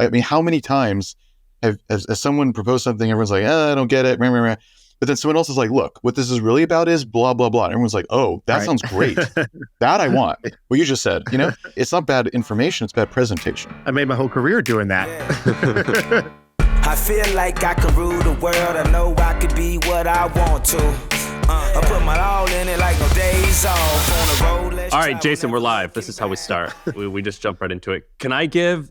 I mean, how many times has someone proposed something, everyone's like, I don't get it, rah, rah, rah. But then someone else is like, look, what this is really about is blah, blah, blah. And everyone's like, oh, that sounds great. That I want. What you just said, it's not bad information, it's bad presentation. I made my whole career doing that. I feel like I can rule the world. I know I could be what I want to. I put my all in it like no days off. On the road, all right, Jason, we're live. This is how we start. we just jump right into it. Can I give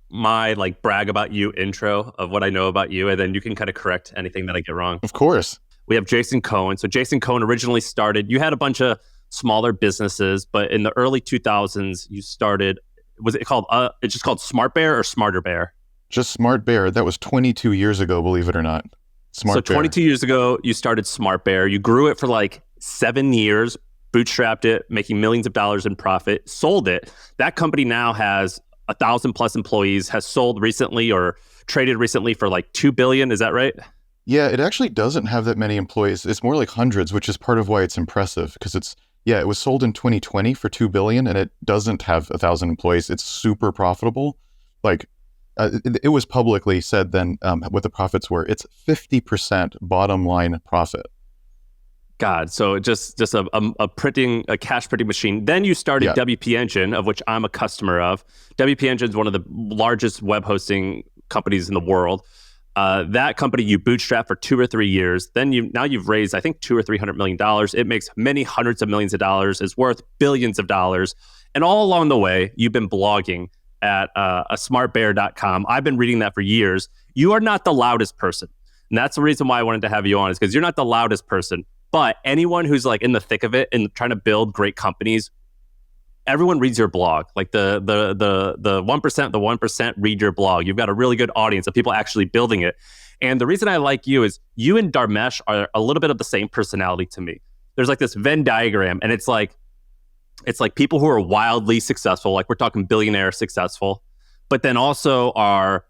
my like brag about you intro of what I know about you, and then you can kind of correct anything that I get wrong? Of course. We have Jason Cohen. So Jason Cohen originally started, you had a bunch of smaller businesses, but in the early 2000s, you started, was it called, it's just called Smart Bear or Smarter Bear? Just Smart Bear. That was 22 years ago, believe it or not. So 22 years ago, you started Smart Bear. You grew it for like 7 years, bootstrapped it, making millions of dollars in profit, sold it. That company now has 1,000 plus employees, has sold recently or traded recently for like $2 billion. Is that right? Yeah, it actually doesn't have that many employees. It's more like hundreds, which is part of why it's impressive, because it was sold in 2020 for $2 billion and it doesn't have 1,000 employees. It's super profitable. Like, it was publicly said then what the profits were. It's 50% bottom line profit. God, so just a cash printing machine. Then you started WP Engine, of which I'm a customer of. WP Engine is one of the largest web hosting companies in the world. That company you bootstrapped for 2 or 3 years. Then you've raised, I think, $200 or $300 million. It makes many hundreds of millions of dollars. It's worth billions of dollars. And all along the way, you've been blogging at smartbear.com. I've been reading that for years. You are not the loudest person. And that's the reason why I wanted to have you on, is because you're not the loudest person. But anyone who's like in the thick of it and trying to build great companies, everyone reads your blog. Like the 1% read your blog. You've got a really good audience of people actually building it. And the reason I like you is you and Dharmesh are a little bit of the same personality to me. There's like this Venn diagram, and it's like people who are wildly successful, like we're talking billionaire successful, but then also are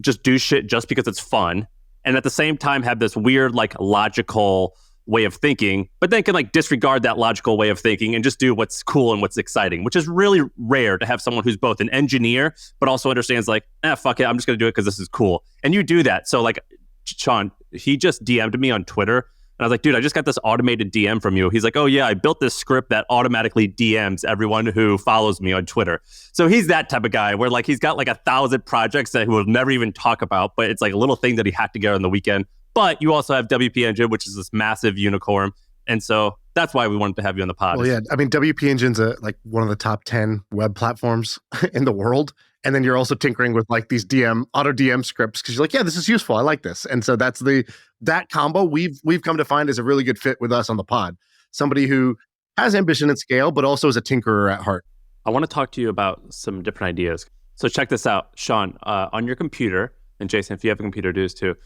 just do shit just because it's fun. And at the same time have this weird, like logical way of thinking, but then can like disregard that logical way of thinking and just do what's cool and what's exciting, which is really rare to have someone who's both an engineer, but also understands like, fuck it, I'm just going to do it because this is cool. And you do that. So like Shaan, he just DM'd me on Twitter. And I was like, dude, I just got this automated DM from you. He's like, oh yeah, I built this script that automatically DMs everyone who follows me on Twitter. So he's that type of guy where like he's got like 1,000 projects that he will never even talk about, but it's like a little thing that he hacked together on the weekend. But you also have WP Engine, which is this massive unicorn. And so that's why we wanted to have you on the pod. Well, yeah, I mean, WP Engine's like one of the top 10 web platforms in the world. And then you're also tinkering with like these auto DM scripts because you're like, yeah, this is useful. I like this. And so that combo we've come to find is a really good fit with us on the pod. Somebody who has ambition and scale, but also is a tinkerer at heart. I want to talk to you about some different ideas. So check this out, Shaan, on your computer, and Jason, if you have a computer, do this too.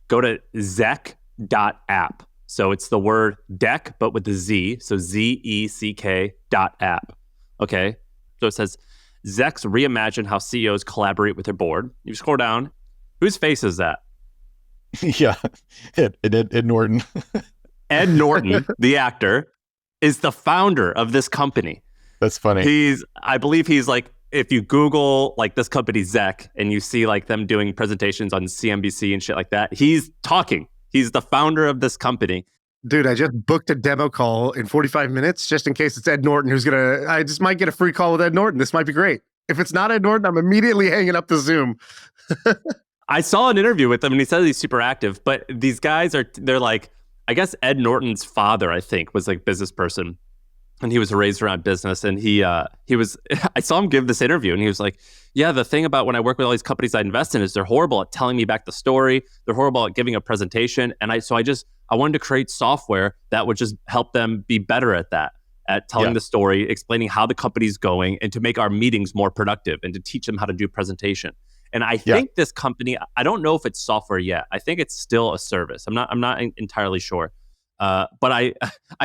Go to zek.app. So it's the word deck, but with the Z. So ZECK.app. Okay. So it says, Zek's reimagine how CEOs collaborate with their board. You scroll down. Whose face is that? Yeah, Ed Norton. Ed Norton, the actor, is the founder of this company. That's funny. I believe he's like, if you Google like this company Zek and you see like them doing presentations on CNBC and shit like that, he's talking. He's the founder of this company. Dude, I just booked a demo call in 45 minutes just in case it's Ed Norton I just might get a free call with Ed Norton. This might be great. If it's not Ed Norton, I'm immediately hanging up the Zoom. I saw an interview with him and he says he's super active, but these guys they're like, I guess Ed Norton's father, I think, was like business person. And he was raised around business, and he was. I saw him give this interview, and he was like, "Yeah, the thing about when I work with all these companies I invest in is they're horrible at telling me back the story. They're horrible at giving a presentation, and I wanted to create software that would just help them be better at that, at telling the story, explaining how the company's going, and to make our meetings more productive, and to teach them how to do presentation." And I think this company, I don't know if it's software yet. I think it's still a service. I'm not entirely sure, but I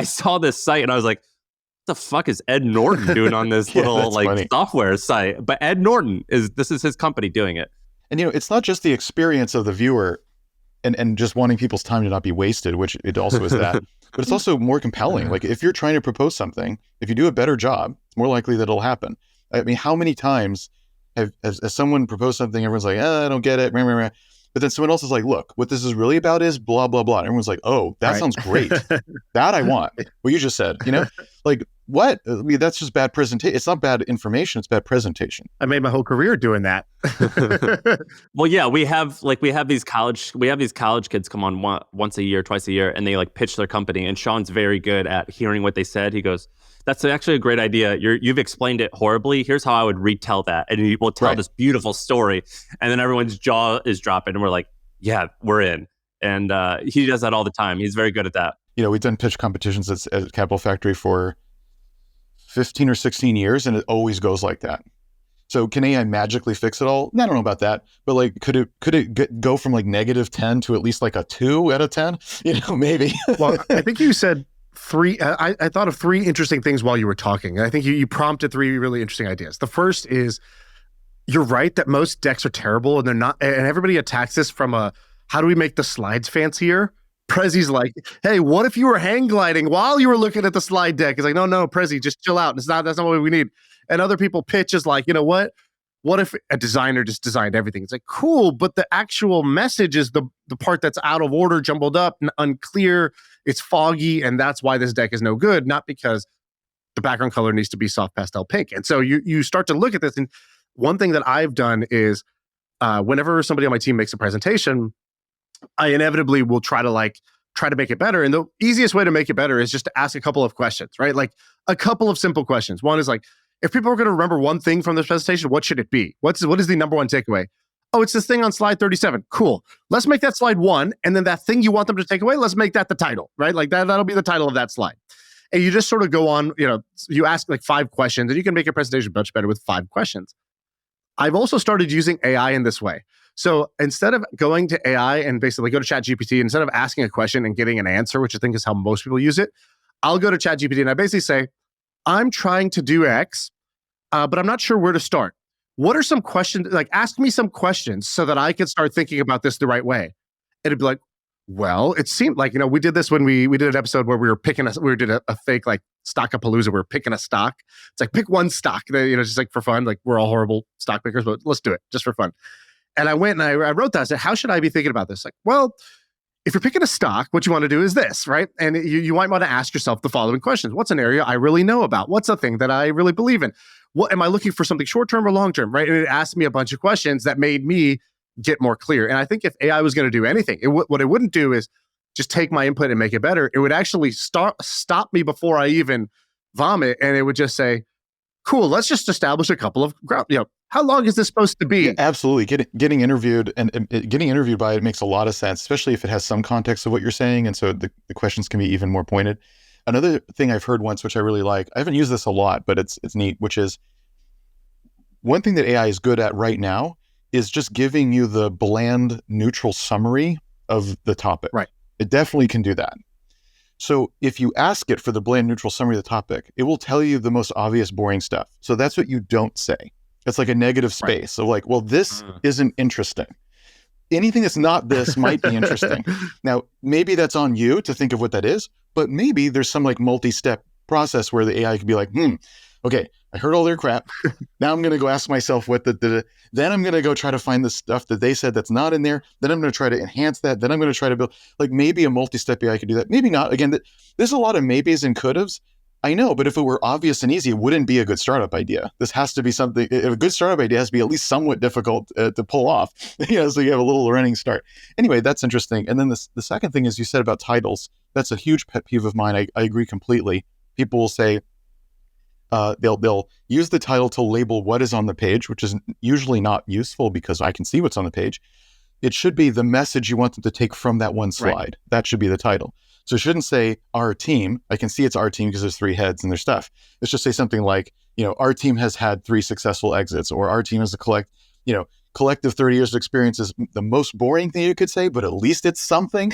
saw this site, and I was like, the fuck is Ed Norton doing on this little like funny software site? But Ed Norton this is his company doing it. And it's not just the experience of the viewer and just wanting people's time to not be wasted, which it also is that, but it's also more compelling. Like if you're trying to propose something, if you do a better job, it's more likely that it'll happen. I mean, how many times as someone proposed something, everyone's like, I don't get it. Meh, meh, meh. But then someone else is like, look, what this is really about is blah, blah, blah. And everyone's like, oh, that sounds great. That I want. What you just said, like what? I mean, that's just bad presentation. It's not bad information. It's bad presentation. I made my whole career doing that. Well, yeah, we have these college kids come on once a year, twice a year, and they like pitch their company. And Shaan's very good at hearing what they said. He goes, that's actually a great idea. You've explained it horribly. Here's how I would retell that. And he will tell this beautiful story. And then everyone's jaw is dropping. And we're like, yeah, we're in. And he does that all the time. He's very good at that. We've done pitch competitions at Capital Factory for 15 or 16 years, and it always goes like that. So can AI magically fix it all? I don't know about that. But like, could it go from like -10 to at least like a 2 out of 10? Maybe. Well, I think you said three. I thought of three interesting things while you were talking. I think you prompted three really interesting ideas. The first is, you're right that most decks are terrible, and they're not. And everybody attacks this from how do we make the slides fancier? Prezzi's like, hey, what if you were hang gliding while you were looking at the slide deck? It's like, no, Prezzi, just chill out. That's not what we need. And other people pitch is like, what? What if a designer just designed everything? It's like, cool, but the actual message is the part that's out of order, jumbled up, and unclear. It's foggy, and that's why this deck is no good, not because the background color needs to be soft pastel pink. And so you start to look at this, and one thing that I've done is whenever somebody on my team makes a presentation, I inevitably will try to make it better. And the easiest way to make it better is just to ask a couple of questions, right? Like a couple of simple questions. One is like, if people are going to remember one thing from this presentation, what should it be? What is the number one takeaway? Oh, it's this thing on slide 37. Cool. Let's make that slide 1. And then that thing you want them to take away, let's make that the title, right? Like that'll be the title of that slide. And you just sort of go on, you ask like 5 questions, and you can make a presentation much better with 5 questions. I've also started using AI in this way. So instead of going to AI and basically go to ChatGPT, instead of asking a question and getting an answer, which I think is how most people use it, I'll go to ChatGPT and I basically say, I'm trying to do X, but I'm not sure where to start. What are some questions? Like, ask me some questions so that I can start thinking about this the right way. And it'd be like, well, it seemed like, we did this when we did an episode where we did a fake like Stockapalooza. We were picking a stock. It's like, pick one stock, just like for fun. Like, we're all horrible stock pickers, but let's do it just for fun. And I went and I wrote that. I said, how should I be thinking about this? Like, well, if you're picking a stock, what you want to do is this, right? And you might want to ask yourself the following questions. What's an area I really know about? What's a thing that I really believe in? What am I looking for, something short-term or long-term, right? And it asked me a bunch of questions that made me get more clear. And I think if AI was going to do anything, what it wouldn't do is just take my input and make it better. It would actually stop me before I even vomit. And it would just say, cool, let's just establish a couple of ground, how long is this supposed to be? Yeah, absolutely. Getting interviewed and getting interviewed by it makes a lot of sense, especially if it has some context of what you're saying. And so the questions can be even more pointed. Another thing I've heard once, which I really like, I haven't used this a lot, but it's neat, which is one thing that AI is good at right now is just giving you the bland, neutral summary of the topic. Right. It definitely can do that. So if you ask it for the bland, neutral summary of the topic, it will tell you the most obvious, boring stuff. So that's what you don't say. It's like a negative space. Right. So like, well, this isn't interesting. Anything that's not this might be interesting. Now, maybe that's on you to think of what that is, but maybe there's some like multi-step process where the AI could be like, okay, I heard all their crap. Now I'm going to go ask myself then I'm going to go try to find the stuff that they said that's not in there. Then I'm going to try to enhance that. Then I'm going to try to build, like maybe a multi-step AI could do that. Maybe not. Again, there's a lot of maybes and could'ves. I know, but if it were obvious and easy, it wouldn't be a good startup idea. This has to be something, a good startup idea has to be at least somewhat difficult to pull off, so you have a little running start. Anyway, that's interesting. And then the second thing is you said about titles. That's a huge pet peeve of mine. I agree completely. People will say, they'll use the title to label what is on the page, which is usually not useful because I can see what's on the page. It should be the message you want them to take from that one slide. Right. That should be the title. So it shouldn't say our team. I can see it's our team because there's 3 heads and their stuff. Let's just say something like, our team has had 3 successful exits, or our team has collective 30 years of experience is the most boring thing you could say, but at least it's something,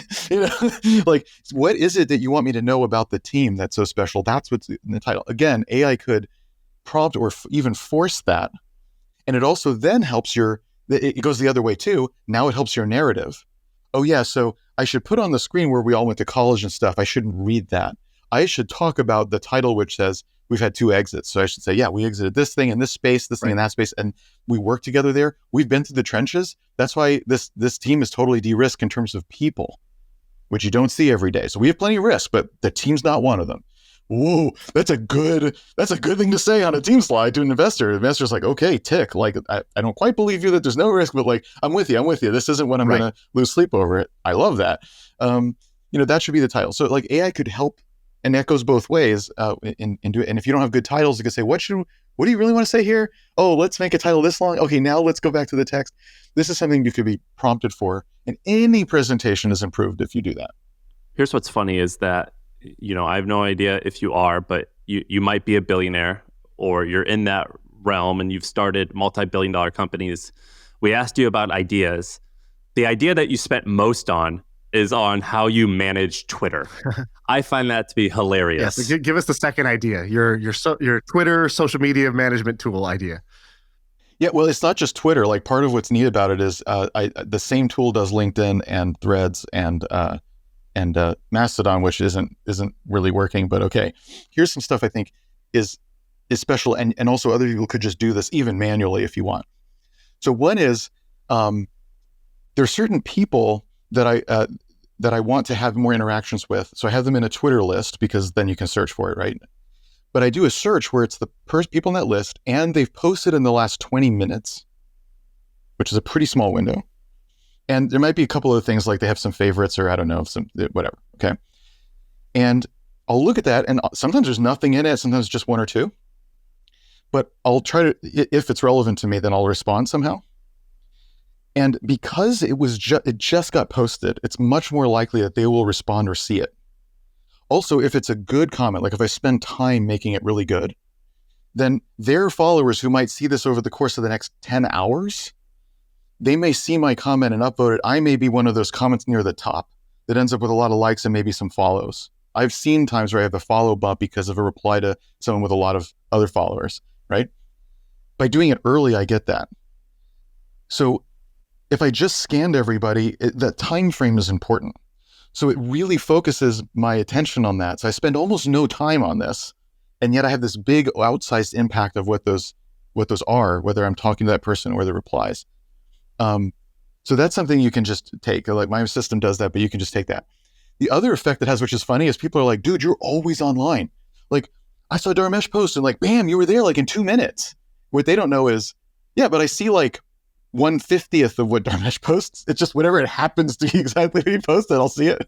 like, what is it that you want me to know about the team that's so special? That's what's in the title. Again, AI could prompt or even force that. And it also then helps it goes the other way too. Now it helps your narrative. Oh yeah, so I should put on the screen where we all went to college and stuff. I shouldn't read that. I should talk about the title, which says we've had 2 exits. So I should say, yeah, we exited this thing in this space, this thing in that space, and we work together there. We've been through the trenches. That's why this team is totally de-risked in terms of people, which you don't see every day. So we have plenty of risk, but the team's not one of them. Whoa, that's a good thing to say on a team slide to an investor. The investor's like, okay, tick. Like, I don't quite believe you that there's no risk, but like, I'm with you. This isn't when I'm going to lose sleep over it. I love that. That should be the title. So like AI could help, and that goes both ways in do it. And if you don't have good titles, you can say, what do you really want to say here? Oh, let's make a title this long. Okay, now let's go back to the text. This is something you could be prompted for, and any presentation is improved if you do that. Here's what's funny is that, I have no idea if you are, but you might be a billionaire, or you're in that realm and you've started multi-billion-dollar companies. We asked you about ideas. The idea that you spent most on is on how you manage Twitter. I find that to be hilarious. Yes, give us the second idea, your Twitter social media management tool idea. Yeah, well, it's not just Twitter. Like, part of what's neat about it is the same tool does LinkedIn and Threads and Mastodon, which isn't really working. But okay, here's some stuff I think is special, and also other people could just do this even manually if you want. So one is there are certain people that I want to have more interactions with. So I have them in a Twitter list, because then you can search for it, right? But I do a search where it's the people in that list, and they've posted in the last 20 minutes, which is a pretty small window. And there might be a couple of things, like they have some favorites, or I don't know, some whatever. Okay. And I'll look at that, and sometimes there's nothing in it. Sometimes just 1 or 2. But I'll try to, if it's relevant to me, then I'll respond somehow. And because it just got posted, it's much more likely that they will respond or see it. Also, if it's a good comment, like if I spend time making it really good, then their followers who might see this over the course of the next 10 hours, they may see my comment and upvote it. I may be one of those comments near the top that ends up with a lot of likes and maybe some follows. I've seen times where I have a follow bump because of a reply to someone with a lot of other followers, right? By doing it early, I get that. So if I just scanned everybody, that time frame is important. So it really focuses my attention on that. So I spend almost no time on this, and yet I have this big outsized impact of what those are, whether I'm talking to that person or the replies. So that's something you can just take. Like, my system does that, but you can just take that. The other effect it has, which is funny, is people are like, dude, you're always online. Like, I saw Dharmesh post and like, bam, you were there like in 2 minutes. What they don't know is, yeah, but I see like 1/50th of what Dharmesh posts. It's just whenever it happens to be exactly what he posted, I'll see it.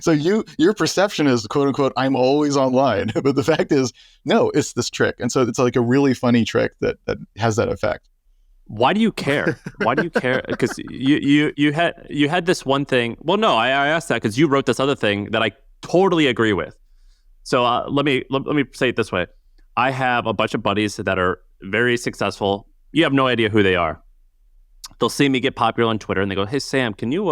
So your perception is, quote unquote, I'm always online. But the fact is, no, it's this trick. And so it's like a really funny trick that has that effect. Why do you care? Why do you care? Because you had this one thing. Well, no, I asked that because you wrote this other thing that I totally agree with. So let me say it this way. I have a bunch of buddies that are very successful. You have no idea who they are. They'll see me get popular on Twitter and they go, "Hey Sam, can you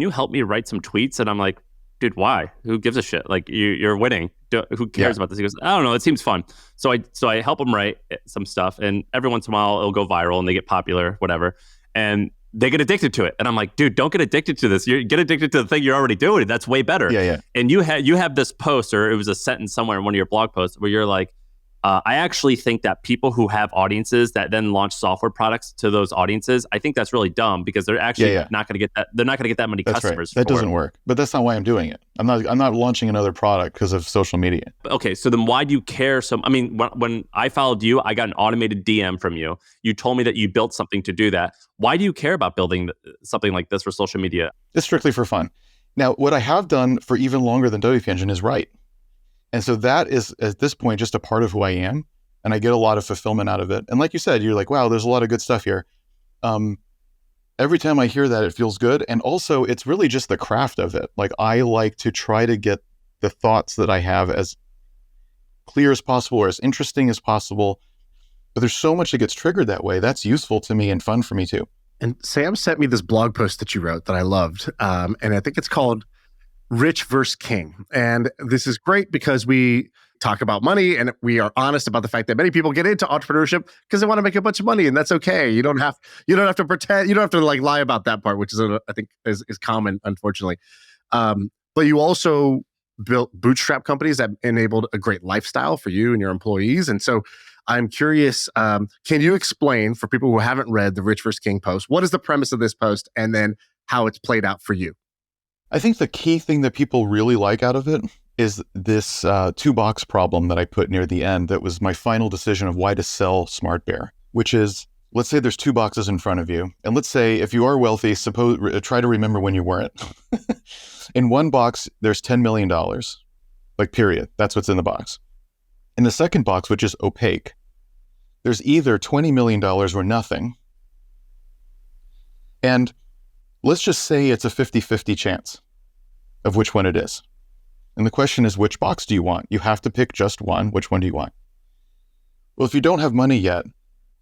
help me write some tweets?" And I'm like, "Dude, why? Who gives a shit? Like, you're winning. Who cares about this?" He goes, "I don't know. It seems fun." So I help them write some stuff, and every once in a while it'll go viral and they get popular, whatever, and they get addicted to it. And I'm like, "Dude, don't get addicted to this. You get addicted to the thing you're already doing. That's way better." Yeah. And you have this post, or it was a sentence somewhere in one of your blog posts where you're like, I actually think that people who have audiences that then launch software products to those audiences, I think that's really dumb, because they're actually not going to get that. They're not going to get that many that's customers. Right. That doesn't work. But that's not why I'm doing it. I'm not launching another product because of social media. Okay, so then why do you care? So, I mean, when I followed you, I got an automated DM from you. You told me that you built something to do that. Why do you care about building something like this for social media? It's strictly for fun. Now, what I have done for even longer than WP Engine is write. And so that is, at this point, just a part of who I am. And I get a lot of fulfillment out of it. And like you said, you're like, wow, there's a lot of good stuff here. Every time I hear that, it feels good. And also, it's really just the craft of it. Like, I like to try to get the thoughts that I have as clear as possible or as interesting as possible. But there's so much that gets triggered that way. That's useful to me and fun for me too. And Sam sent me this blog post that you wrote that I loved. And I think it's called Rich versus King. And this is great because we talk about money and we are honest about the fact that many people get into entrepreneurship because they want to make a bunch of money, and that's okay. You don't have to pretend, you don't have to like lie about that part, which is I think is common, unfortunately. But you also built bootstrap companies that enabled a great lifestyle for you and your employees. And so I'm curious, can you explain for people who haven't read the Rich vs. King post, what is the premise of this post and then how it's played out for you? I think the key thing that people really like out of it is this 2-box problem that I put near the end. That was my final decision of why to sell Smart Bear, which is, let's say there's 2 boxes in front of you. And let's say if you are wealthy, try to remember when you weren't. In one box, there's $10 million, like period. That's what's in the box. In the second box, which is opaque, there's either $20 million or nothing. And let's just say it's a 50-50 chance of which one it is. And the question is, which box do you want? You have to pick just one. Which one do you want? Well, if you don't have money yet,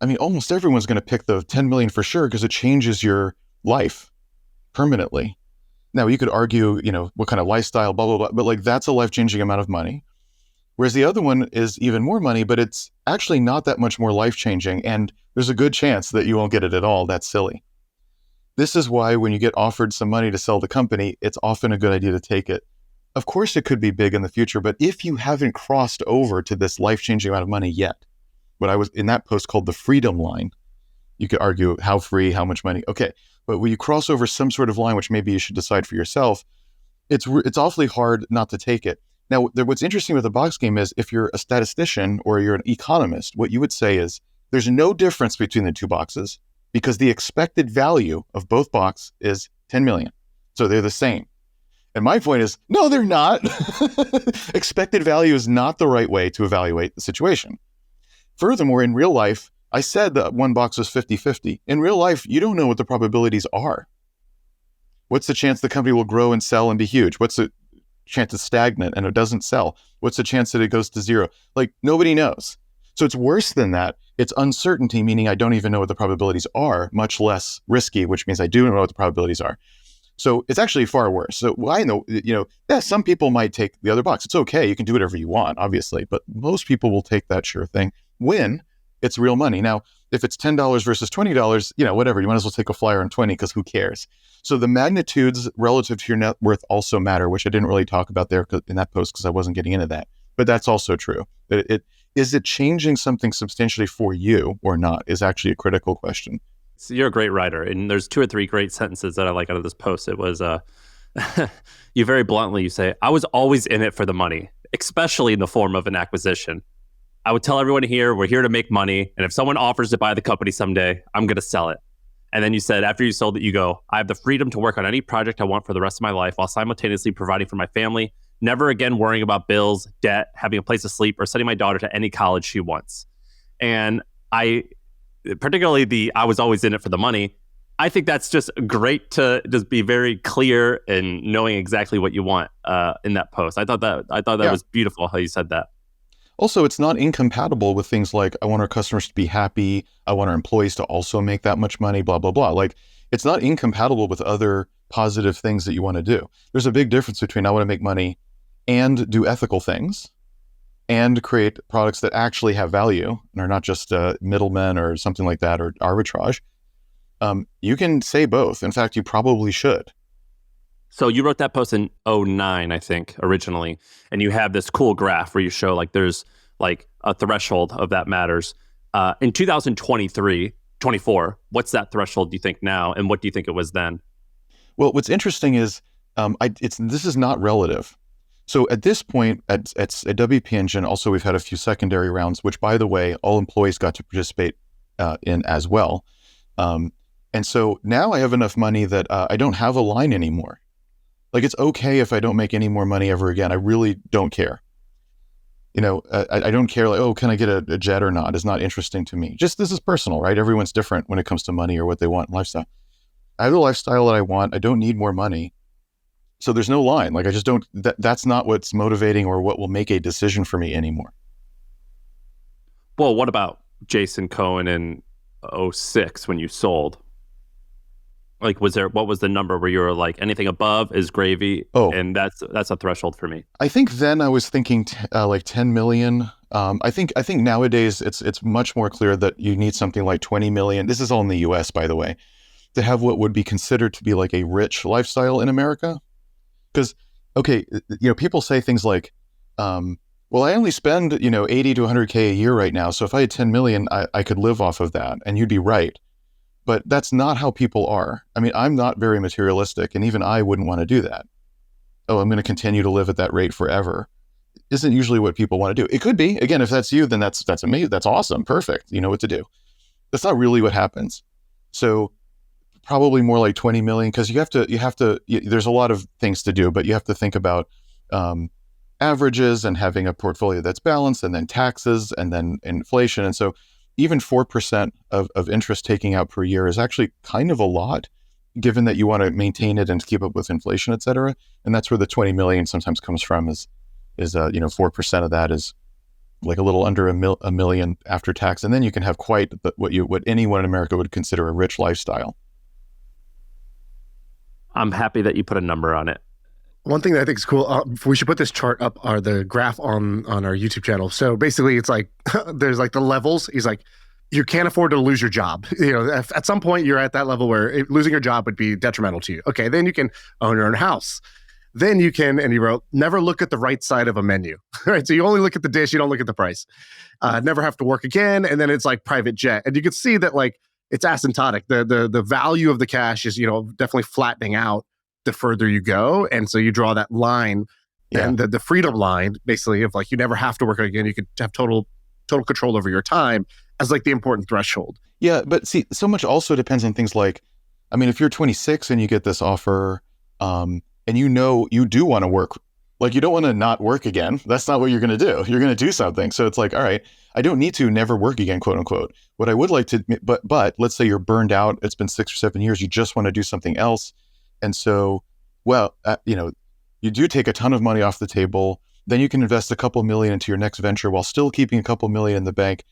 I mean, almost everyone's going to pick the 10 million for sure because it changes your life permanently. Now, you could argue, what kind of lifestyle, blah, blah, blah, but like that's a life-changing amount of money. Whereas the other one is even more money, but it's actually not that much more life-changing. And there's a good chance that you won't get it at all. That's silly. This is why when you get offered some money to sell the company, it's often a good idea to take it. Of course, it could be big in the future, but if you haven't crossed over to this life-changing amount of money yet, what I was in that post called the freedom line, you could argue how free, how much money. Okay, but when you cross over some sort of line, which maybe you should decide for yourself, it's awfully hard not to take it. Now, what's interesting with the box game is if you're a statistician or you're an economist, what you would say is there's no difference between the 2 boxes because the expected value of both boxes is 10 million. So they're the same. And my point is, no, they're not. Expected value is not the right way to evaluate the situation. Furthermore, in real life, I said that one box was 50-50. In real life, you don't know what the probabilities are. What's the chance the company will grow and sell and be huge? What's the chance it's stagnant and it doesn't sell? What's the chance that it goes to zero? Like, nobody knows. So it's worse than that. It's uncertainty, meaning I don't even know what the probabilities are, much less risky, which means I do know what the probabilities are. So it's actually far worse. So I know, some people might take the other box. It's okay. You can do whatever you want, obviously, but most people will take that sure thing when it's real money. Now, if it's $10 versus $20, whatever, you might as well take a flyer on 20 because who cares? So the magnitudes relative to your net worth also matter, which I didn't really talk about there in that post because I wasn't getting into that. But that's also true. Is it changing something substantially for you or not is actually a critical question. So you're a great writer, and there's 2 or 3 great sentences that I like out of this post. It was, you very bluntly, you say, I was always in it for the money, especially in the form of an acquisition. I would tell everyone here, we're here to make money, and if someone offers to buy the company someday, I'm going to sell it. And then you said, after you sold it, you go, I have the freedom to work on any project I want for the rest of my life while simultaneously providing for my family, never again worrying about bills, debt, having a place to sleep, or sending my daughter to any college she wants. And particularly I was always in it for the money. I think that's just great to just be very clear in knowing exactly what you want in that post. I thought that was beautiful how you said that. Also, it's not incompatible with things like I want our customers to be happy. I want our employees to also make that much money, blah, blah, blah. Like, it's not incompatible with other positive things that you want to do. There's a big difference between I want to make money and do ethical things and create products that actually have value and are not just middlemen or something like that or arbitrage. You can say both. In fact, you probably should. So you wrote that post in 2009, I think, originally, and you have this cool graph where you show like there's like a threshold of that matters. In 2023, 24, what's that threshold do you think now, and what do you think it was then? Well, what's interesting is this is not relative. So at this point, at WP Engine, also we've had a few secondary rounds, which, by the way, all employees got to participate in as well. And so now I have enough money that I don't have a line anymore. Like, it's okay if I don't make any more money ever again. I really don't care. I don't care, like, oh, can I get a jet or not? It's not interesting to me. Just, this is personal, right? Everyone's different when it comes to money or what they want in lifestyle. I have the lifestyle that I want. I don't need more money. So there's no line. Like, I just don't, that's not what's motivating or what will make a decision for me anymore. Well, what about Jason Cohen in 2006 when you sold? Like, what was the number where you were like, anything above is gravy? Oh, and that's a threshold for me. I think then I was thinking like 10 million. I think nowadays it's much more clear that you need something like 20 million. This is all in the US, by the way, to have what would be considered to be like a rich lifestyle in America. Because okay, people say things like, well, I only spend, 80 to 100K a year right now. So if I had 10 million, I could live off of that. And you'd be right. But that's not how people are. I mean, I'm not very materialistic, and even I wouldn't want to do that. Oh, I'm going to continue to live at that rate forever. Isn't usually what people want to do. It could be. Again, if that's you, then that's amazing. That's awesome. Perfect. You know what to do. That's not really what happens. So probably more like 20 million, because there's a lot of things to do, but you have to think about averages and having a portfolio that's balanced, and then taxes, and then inflation. And so even 4% of interest taking out per year is actually kind of a lot, given that you want to maintain it and keep up with inflation, et cetera. And that's where the 20 million sometimes comes from, is 4% of that is like a little under a million after tax. And then you can have quite what anyone in America would consider a rich lifestyle. I'm happy that you put a number on it. One thing that I think is cool, we should put this chart up, or the graph on our YouTube channel. So basically it's like, there's like the levels. He's like, you can't afford to lose your job. At some point you're at that level where losing your job would be detrimental to you. Okay, then you can own your own house. Then you can, and he wrote, never look at the right side of a menu. Right, so you only look at the dish, you don't look at the price. Never have to work again, and then it's like private jet. And you can see that like it's asymptotic. The value of the cash is definitely flattening out the further you go, and so you draw that line, and the freedom line, basically, of like you never have to work again. You could have total control over your time as like the important threshold. Yeah, but see, so much also depends on things like, I mean, if you're 26 and you get this offer, and you do want to work, like you don't want to not work again. That's not what you're going to do. You're going to do something. So it's like, all right, I don't need to never work again, quote unquote. What I would like to, but let's say you're burned out. It's been 6 or 7 years. You just want to do something else. And so, you do take a ton of money off the table. Then you can invest a couple million into your next venture while still keeping a couple million in the bank.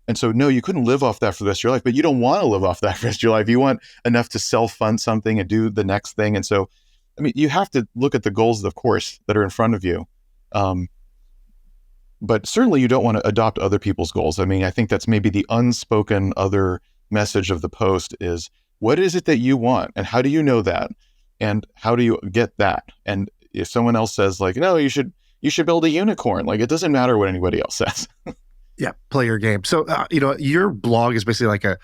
And so, no, you couldn't live off that for the rest of your life, but you don't want to live off that for the rest of your life. You want enough to self-fund something and do the next thing. And so, I mean, you have to look at the goals, of course, that are in front of you. But certainly you don't want to adopt other people's goals. I mean, I think that's maybe the unspoken other message of the post is, what is it that you want? And how do you know that? And how do you get that? And if someone else says like, no, you should build a unicorn, like it doesn't matter what anybody else says. Yeah, play your game. So, your blog is basically like a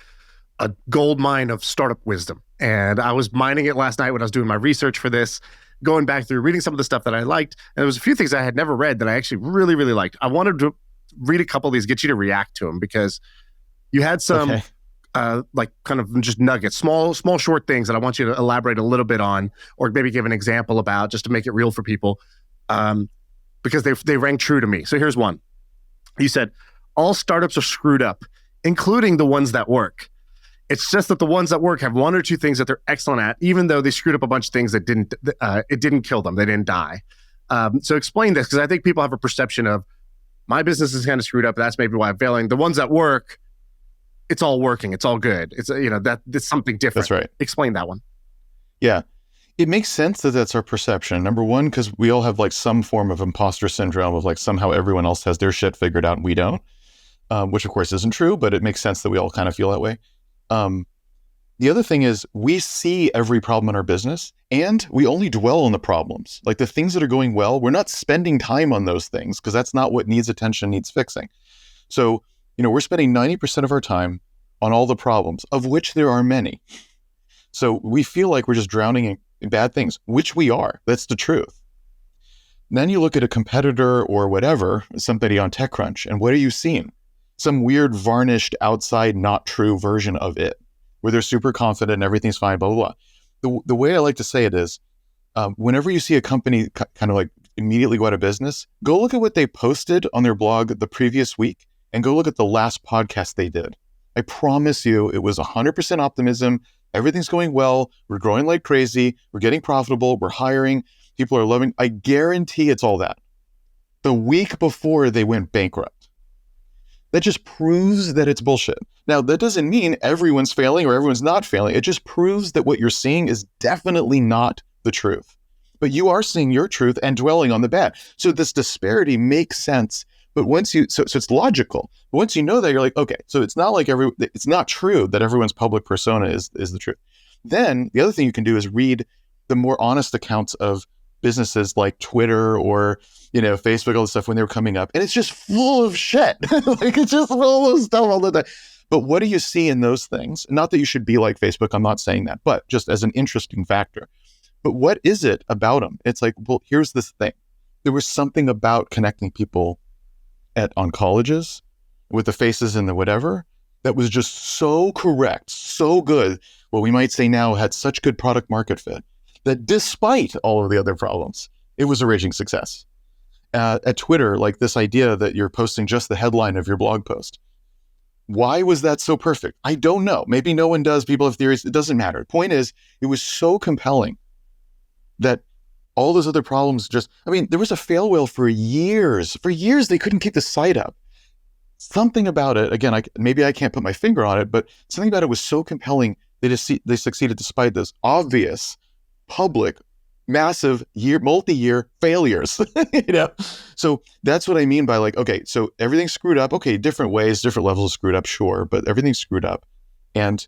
gold mine of startup wisdom. And I was mining it last night when I was doing my research for this, going back through, reading some of the stuff that I liked. And there was a few things I had never read that I actually really, really liked. I wanted to read a couple of these, get you to react to them, because you had some... Okay. Like kind of just nuggets, small, short things that I want you to elaborate a little bit on, or maybe give an example about, just to make it real for people, because they rang true to me. So here's one. You said, all startups are screwed up, including the ones that work. It's just that the ones that work have one or two things that they're excellent at, even though they screwed up a bunch of things that it didn't kill them. They didn't die. So explain this, because I think people have a perception of, my business is kind of screwed up. That's maybe why I'm failing. The ones that work, it's all working. It's all good. It's, that's something different. That's right. Explain that one. Yeah. It makes sense that that's our perception. Number one, because we all have like some form of imposter syndrome of like somehow everyone else has their shit figured out and we don't, which of course isn't true, but it makes sense that we all kind of feel that way. The other thing is we see every problem in our business and we only dwell on the problems. Like the things that are going well, we're not spending time on those things because that's not what needs attention, needs fixing. So, we're spending 90% of our time on all the problems, of which there are many. So we feel like we're just drowning in bad things, which we are. That's the truth. And then you look at a competitor or whatever, somebody on TechCrunch, and what are you seeing? Some weird, varnished, outside, not true version of it, where they're super confident and everything's fine, blah, blah, blah. The way I like to say it is, whenever you see a company kind of like immediately go out of business, go look at what they posted on their blog the previous week and go look at the last podcast they did. I promise you it was 100% optimism. Everything's going well. We're growing like crazy. We're getting profitable. We're hiring. People are loving. I guarantee it's all that. The week before they went bankrupt. That just proves that it's bullshit. Now, that doesn't mean everyone's failing or everyone's not failing. It just proves that what you're seeing is definitely not the truth. But you are seeing your truth and dwelling on the bad. So this disparity makes sense. But once so it's logical. But once you know that, you're like, okay, so it's not like it's not true that everyone's public persona is the truth. Then the other thing you can do is read the more honest accounts of businesses like Twitter or, Facebook, all this stuff when they were coming up. And it's just full of shit. Like, it's just full of stuff all the time. But what do you see in those things? Not that you should be like Facebook. I'm not saying that, but just as an interesting factor. But what is it about them? It's like, well, here's this thing. There was something about connecting people on colleges with the faces and the whatever that was just so correct, so good. What we might say now had such good product market fit that despite all of the other problems, it was a raging success. At Twitter, like this idea that you're posting just the headline of your blog post. Why was that so perfect? I don't know. Maybe no one does. People have theories. It doesn't matter. Point is, it was so compelling that all those other problems there was a fail whale for years. For years, they couldn't keep the site up. Something about it, again, maybe I can't put my finger on it, but something about it was so compelling, they succeeded despite this obvious, public, massive, multi-year failures. So that's what I mean by like, okay, so everything's screwed up. Okay, different ways, different levels of screwed up, sure, but everything's screwed up. And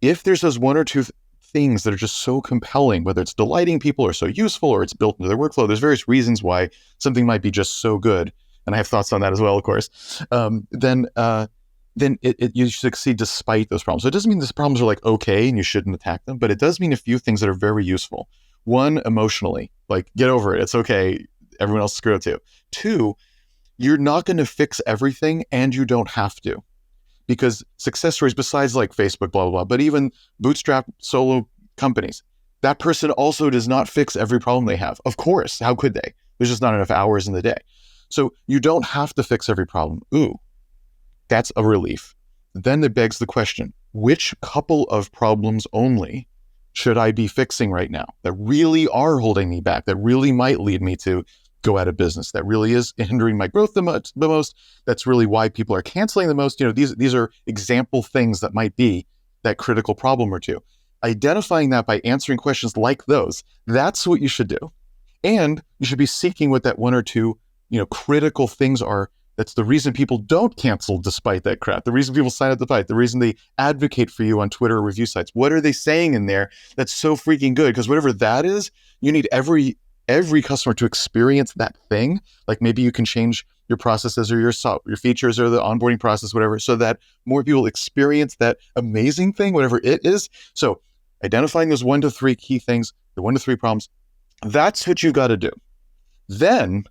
if there's those one or two things that are just so compelling, whether it's delighting people or so useful or it's built into their workflow, there's various reasons why something might be just so good. And I have thoughts on that as well, of course. Then you succeed despite those problems. So it doesn't mean these problems are like okay and you shouldn't attack them, but it does mean a few things that are very useful. One, emotionally, like get over it. It's okay. Everyone else screwed up too. Two, you're not going to fix everything and you don't have to. Because success stories, besides like Facebook, blah, blah, blah, but even bootstrap solo companies, that person also does not fix every problem they have. Of course, how could they? There's just not enough hours in the day. So you don't have to fix every problem. Ooh, that's a relief. Then it begs the question, which couple of problems only should I be fixing right now that really are holding me back, that really might lead me to go out of business, that really is hindering my growth the most, that's really why people are canceling the most? These are example things that might be that critical problem or two. Identifying that by answering questions like those, that's what you should do. And you should be seeking what that one or two critical things are. That's the reason people don't cancel despite that crap. The reason people sign up to fight. The reason they advocate for you on Twitter or review sites. What are they saying in there that's so freaking good? Because whatever that is, you need every customer to experience that thing. Like maybe you can change your processes or your features or the onboarding process, whatever, so that more people experience that amazing thing, whatever it is. So identifying those 1 to 3 key things, the 1 to 3 problems, that's what you got to do. Then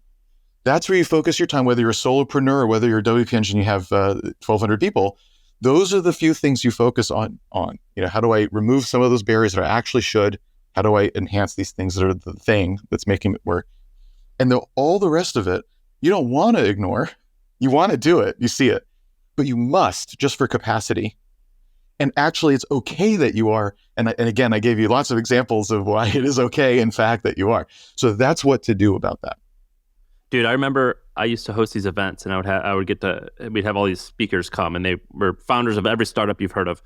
that's where you focus your time, whether you're a solopreneur or whether you're a WP engine, you have 1,200 people. Those are the few things you focus on. How do I remove some of those barriers that I actually should? How do I enhance these things that are the thing that's making it work? And all the rest of it, you don't want to ignore. You want to do it. You see it. But you must, just for capacity. And actually, it's okay that you are. And again, I gave you lots of examples of why it is okay, in fact, that you are. So that's what to do about that. Dude, I remember I used to host these events, and we'd have all these speakers come, and they were founders of every startup you've heard of.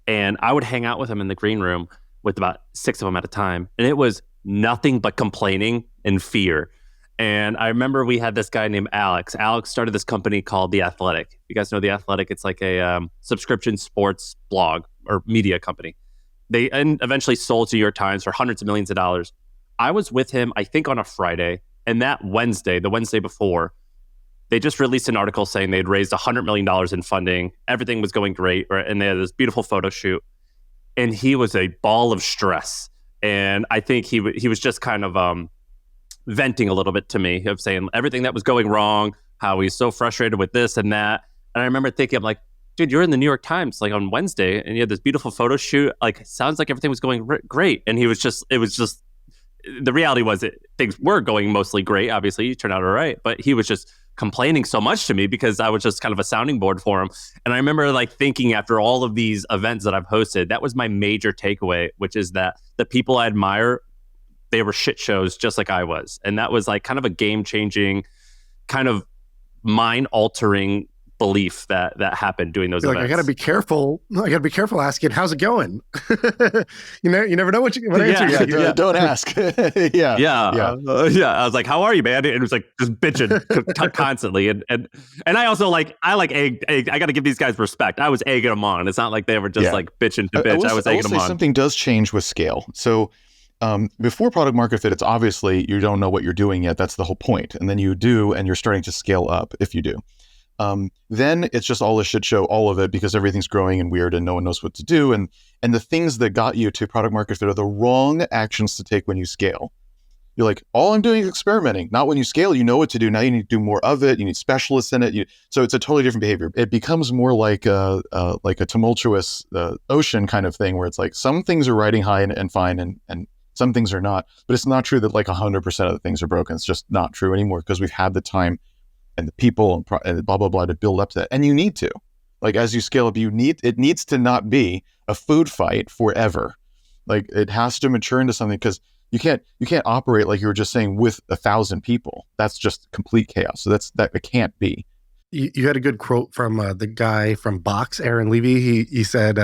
And I would hang out with them in the green room with about 6 of them at a time. And it was nothing but complaining and fear. And I remember we had this guy named Alex. Alex started this company called The Athletic. You guys know The Athletic? It's like a subscription sports blog or media company. They eventually sold to New York Times for hundreds of millions of dollars. I was with him, I think, on a Friday. And that Wednesday, the Wednesday before, they just released an article saying they'd raised $100 million in funding. Everything was going great. And they had this beautiful photo shoot. And he was a ball of stress. And I think he was just kind of venting a little bit to me, of saying everything that was going wrong, how he's so frustrated with this and that. And I remember thinking, I'm like, dude, you're in the New York Times like on Wednesday, and you had this beautiful photo shoot. Like, it sounds like everything was going great. And it was just, the reality was that things were going mostly great. Obviously, it turned out all right. But he was just complaining so much to me because I was just kind of a sounding board for him. And I remember like thinking, after all of these events that I've hosted, that was my major takeaway, which is that the people I admire, they were shit shows just like I was. And that was like kind of a game-changing, kind of mind-altering belief that happened doing those events. I gotta be careful. I gotta be careful asking, how's it going? You never know what answer. Don't ask. I was like, how are you, man? And it was like just bitching constantly. And I also I gotta give these guys respect. I was egging them on. It's not like they were just like bitching to bitch. I was egging them on. Something does change with scale. So Before product market fit, it's obviously you don't know what you're doing yet. That's the whole point. And then you do, and you're starting to scale up if you do. Then it's just all a shit show, all of it, because everything's growing and weird and no one knows what to do. And the things that got you to product market fit are the wrong actions to take when you scale. You're like, all I'm doing is experimenting. Not when you scale, you know what to do. Now you need to do more of it. You need specialists in it. So it's a totally different behavior. It becomes more like a tumultuous ocean kind of thing, where it's like some things are riding high and fine, and some things are not. But it's not true that like 100% of the things are broken. It's just not true anymore, because we've had the time and the people and blah, blah, blah to build up to that. And you need to. Like, as you scale up, it needs to not be a food fight forever. Like, it has to mature into something, because you can't operate, like you were just saying, with 1,000 people. That's just complete chaos. So it can't be. You had a good quote from the guy from Box, Aaron Levy. He said,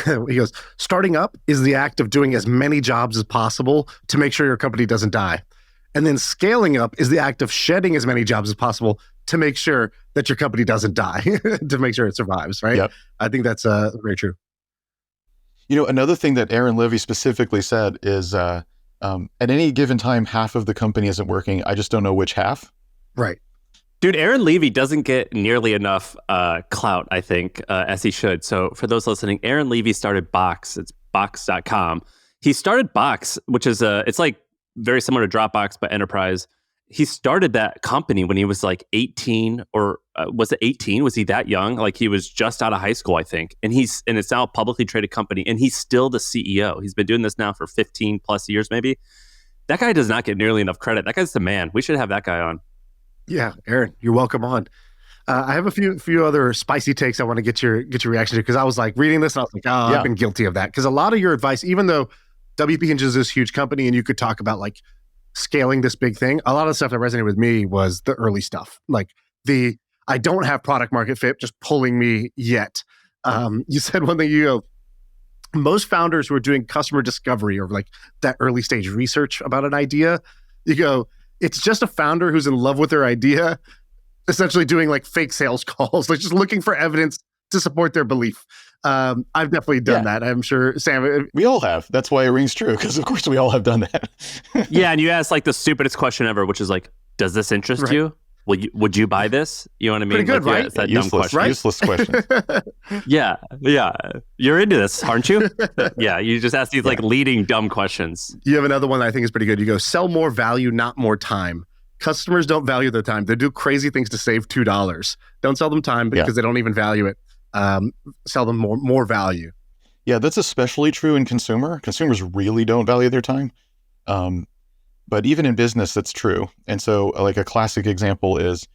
he goes, starting up is the act of doing as many jobs as possible to make sure your company doesn't die. And then scaling up is the act of shedding as many jobs as possible to make sure that your company doesn't die, to make sure it survives, right? Yep. I think that's very true. Another thing that Aaron Levy specifically said is, at any given time, half of the company isn't working. I just don't know which half. Right. Dude, Aaron Levy doesn't get nearly enough clout, I think, as he should. So for those listening, Aaron Levy started Box. It's box.com. He started Box, which is it's like very similar to Dropbox, but enterprise. He started that company when he was like 18, or was it 18? Was he that young? Like, he was just out of high school, I think. And it's now a publicly traded company, and he's still the CEO. He's been doing this now for 15 plus years, maybe. That guy does not get nearly enough credit. That guy's the man. We should have that guy on. Yeah, Aaron, you're welcome on. I have a few other spicy takes I want to get your reaction to, because I was like reading this and I was like, yeah. I've been guilty of that. Because a lot of your advice, even though WP Hinge is this huge company and you could talk about like scaling this big thing, a lot of the stuff that resonated with me was the early stuff. Like I don't have product market fit just pulling me yet. You said one thing, you go, most founders who are doing customer discovery or like that early stage research about an idea, you go, it's just a founder who's in love with their idea, essentially doing like fake sales calls, like just looking for evidence to support their belief. I've definitely done that. I'm sure, Sam. We all have. That's why it rings true, because of course we all have done that. Yeah, and you ask like the stupidest question ever, which is like, does this interest you? Would you buy this? You know what I mean? Pretty good, like, right? Yeah, it's that useless, dumb question. right? Useless question. Yeah. You're into this, aren't you? Yeah, you just ask these like leading dumb questions. You have another one that I think is pretty good. You go, sell more value, not more time. Customers don't value their time. They do crazy things to save $2. Don't sell them time because they don't even value it. Sell them more value. Yeah, that's especially true in consumer. Consumers really don't value their time. But even in business, that's true. And so like a classic example is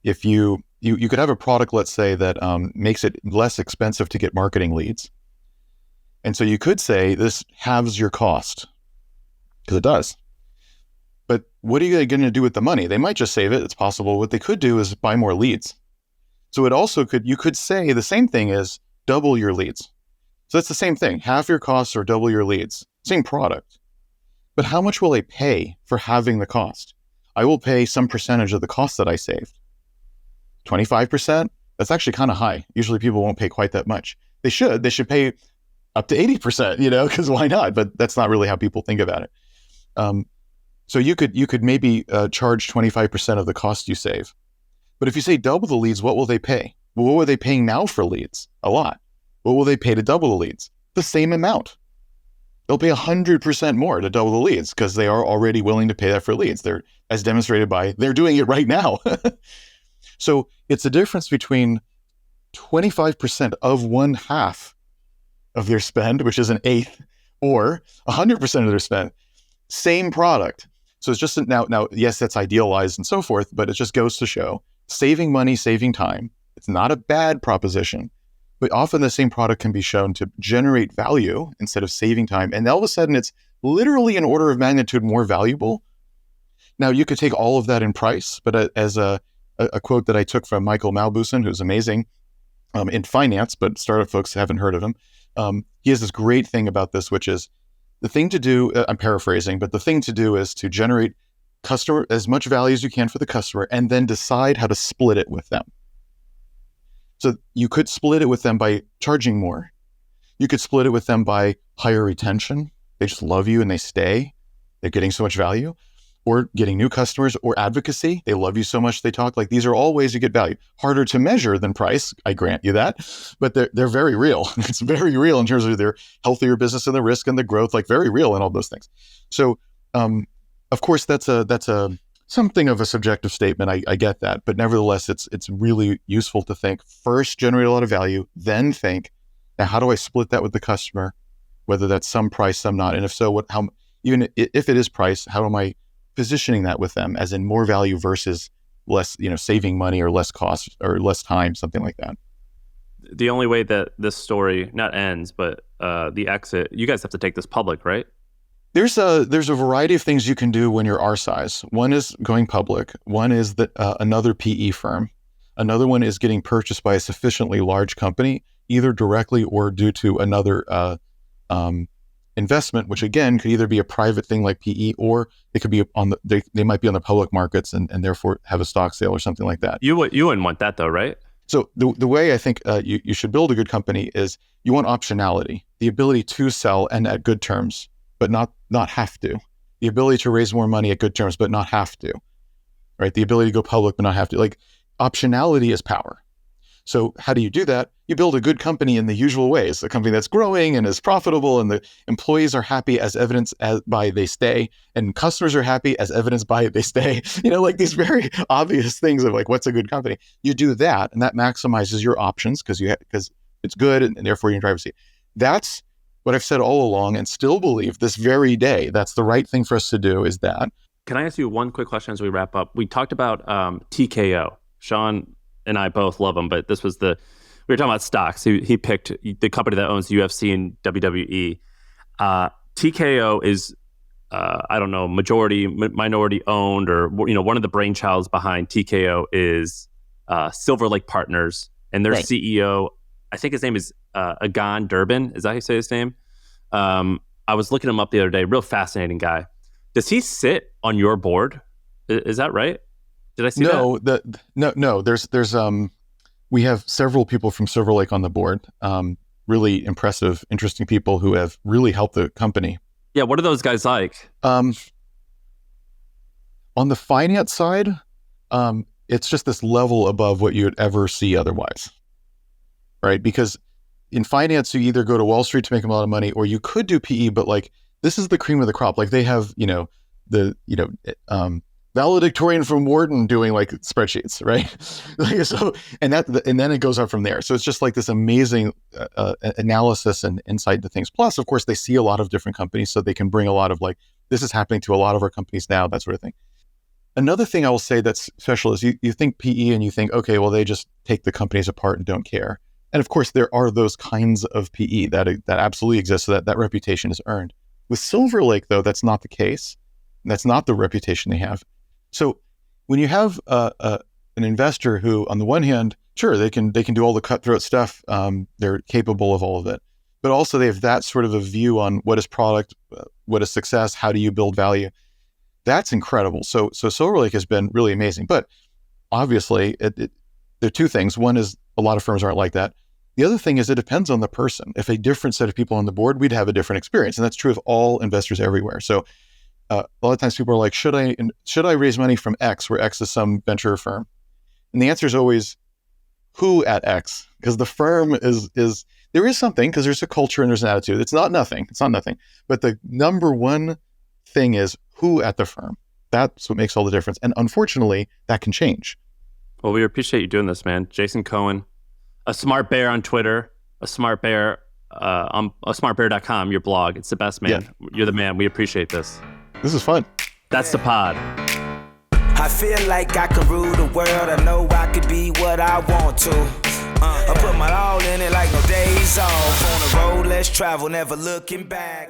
if you could have a product, let's say, that makes it less expensive to get marketing leads. And so you could say this halves your cost, because it does. But what are you going to do with the money? They might just save it. It's possible. What they could do is buy more leads. So you could say the same thing is double your leads. So that's the same thing. Half your costs or double your leads. Same product. But how much will I pay for having the cost? I will pay some percentage of the cost that I saved. 25%? That's actually kind of high. Usually people won't pay quite that much. They should pay up to 80%, because why not? But that's not really how people think about it. So you could maybe charge 25% of the cost you save. But if you say double the leads, what will they pay? Well, what were they paying now for leads? A lot. What will they pay to double the leads? The same amount. They'll pay 100% more to double the leads, because they are already willing to pay that for leads. They're, as demonstrated by, they're doing it right now. So it's a difference between 25% of 1/2 of their spend, which is 1/8, or 100% of their spend. Same product. So it's just now, yes, that's idealized and so forth, but it just goes to show saving money, saving time. It's not a bad proposition, but often the same product can be shown to generate value instead of saving time. And all of a sudden it's literally an order of magnitude more valuable. Now you could take all of that in price, but as a quote that I took from Michael Malbusen, who's amazing in finance, but startup folks haven't heard of him. He has this great thing about this, which is the thing to do, I'm paraphrasing, but the thing to do is to generate customer as much value as you can for the customer, and then decide how to split it with them. So you could split it with them by charging more. You could split it with them by higher retention. They just love you and they stay. They're getting so much value. Or getting new customers, or advocacy. They love you so much they talk. Like, these are all ways you get value. Harder to measure than price, I grant you that, but they're very real. It's very real in terms of their healthier business and the risk and the growth, like very real and all those things. So, of course, that's a something of a subjective statement. I get that, but nevertheless, it's really useful to think first, generate a lot of value, then think, now how do I split that with the customer, whether that's some price, some not, and if so, even if it is price, how am I positioning that with them as in more value versus less, saving money or less cost or less time, something like that. The only way that this story not ends, but the exit, you guys have to take this public, right? There's a variety of things you can do when you're our size. One is going public. One is that another PE firm. Another one is getting purchased by a sufficiently large company, either directly or due to another investment, which again could either be a private thing like PE, or it could be they might be on the public markets and therefore have a stock sale or something like that. You wouldn't want that though, right? So the way I think you should build a good company is you want optionality, the ability to sell and at good terms, but not have to. The ability to raise more money at good terms, but not have to. Right? The ability to go public, but not have to. Like, optionality is power. So how do you do that? You build a good company in the usual ways, a company that's growing and is profitable, and the employees are happy as evidenced by they stay, and customers are happy as evidenced by they stay. Like these very obvious things of like, what's a good company? You do that, and that maximizes your options because it's good, and therefore you can drive a seat. That's what I've said all along, and still believe this very day. That's the right thing for us to do. Is that? Can I ask you one quick question as we wrap up? We talked about TKO. Shaan and I both love him, but this was we were talking about stocks. He picked the company that owns UFC and WWE. TKO is, I don't know, minority owned, or one of the brainchilds behind TKO is Silver Lake Partners, and their right. CEO, I think his name is Agan Durbin. Is that how you say his name? I was looking him up the other day. Real fascinating guy. Does he sit on your board? Is that right? Did I see that? No. There's we have several people from Silver Lake on the board. Really impressive, interesting people who have really helped the company. Yeah, what are those guys like? On the finance side, it's just this level above what you would ever see otherwise, right? Because in finance, you either go to Wall Street to make a lot of money, or you could do PE, but like this is the cream of the crop. Like they have, valedictorian from Wharton doing like spreadsheets, right? and then it goes up from there. So it's just like this amazing analysis and insight into things. Plus, of course, they see a lot of different companies, so they can bring a lot of like, this is happening to a lot of our companies now, that sort of thing. Another thing I will say that's special is you think PE and you think, okay, well, they just take the companies apart and don't care. And of course, there are those kinds of PE that absolutely exist, so that reputation is earned. With Silver Lake, though, that's not the case. That's not the reputation they have. So when you have an investor who, on the one hand, sure, they can do all the cutthroat stuff. They're capable of all of it, but also they have that sort of a view on what is product, what is success, how do you build value. That's incredible. So Silver Lake has been really amazing. But obviously, there are two things. One is a lot of firms aren't like that. The other thing is it depends on the person. If a different set of people on the board, we'd have a different experience, and that's true of all investors everywhere. So a lot of times people are like, should I raise money from X, where X is some venture firm? And the answer is always who at X, because the firm is there is something, because there's a culture and there's an attitude. It's not nothing. But the number one thing is who at the firm. That's what makes all the difference. And unfortunately, that can change. Well, we appreciate you doing this, man. Jason Cohen, a smart bear on Twitter, a smart bear on smartbear.com, your blog. It's the best, man. Yeah. You're the man. We appreciate this. This is fun. That's the pod. I feel like I can rule the world. I know I could be what I want to. I put my all in it like no days off. On the road, let's travel, never looking back.